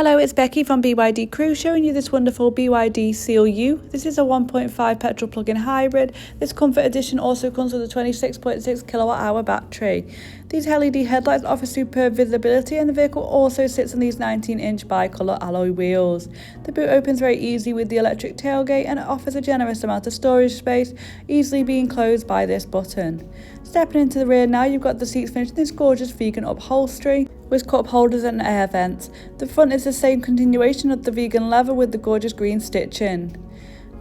Hello, it's Becky from BYD Crewe showing you this wonderful BYD CLU. This is a 1.5 petrol plug-in hybrid. This comfort edition also comes with a 26.6kWh battery. These LED headlights offer superb visibility, and the vehicle also sits on these 19-inch bi-colour alloy wheels. The boot opens very easily with the electric tailgate, and it offers a generous amount of storage space, easily being closed by this button. Stepping into the rear now, you've got the seats finished in this gorgeous vegan upholstery with cup holders and air vents. The front is the same continuation of the vegan leather with the gorgeous green stitching.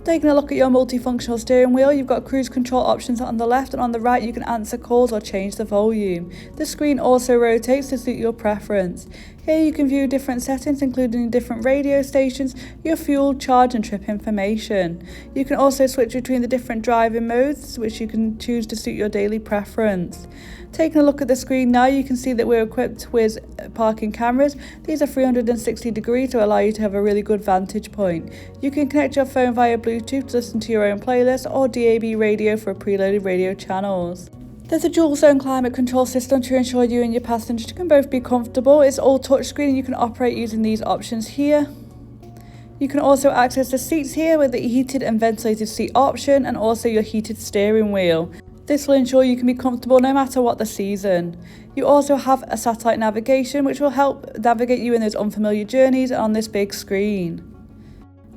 Taking a look at your multifunctional steering wheel, you've got cruise control options on the left, and on the right you can answer calls or change the volume. The screen also rotates to suit your preference. Here you can view different settings, including different radio stations, your fuel, charge and trip information. You can also switch between the different driving modes, which you can choose to suit your daily preference. Taking a look at the screen now, you can see that we're equipped with parking cameras. These are 360 degrees to allow you to have a really good vantage point. You can connect your phone via Bluetooth to listen to your own playlist, or DAB radio for preloaded radio channels. There's a dual zone climate control system to ensure you and your passengers can both be comfortable. It's all touchscreen and you can operate using these options here. You can also access the seats here with the heated and ventilated seat option, and also your heated steering wheel. This will ensure you can be comfortable no matter what the season. You also have a satellite navigation, which will help navigate you in those unfamiliar journeys on this big screen.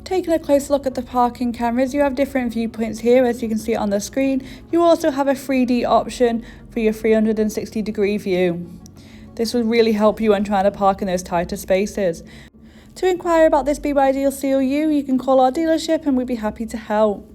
Taking a close look at the parking cameras, you have different viewpoints here, as you can see on the screen. You also have a 3D option for your 360 degree view. This will really help you when trying to park in those tighter spaces. To inquire about this BYD CLU, you can call our dealership and we'd be happy to help.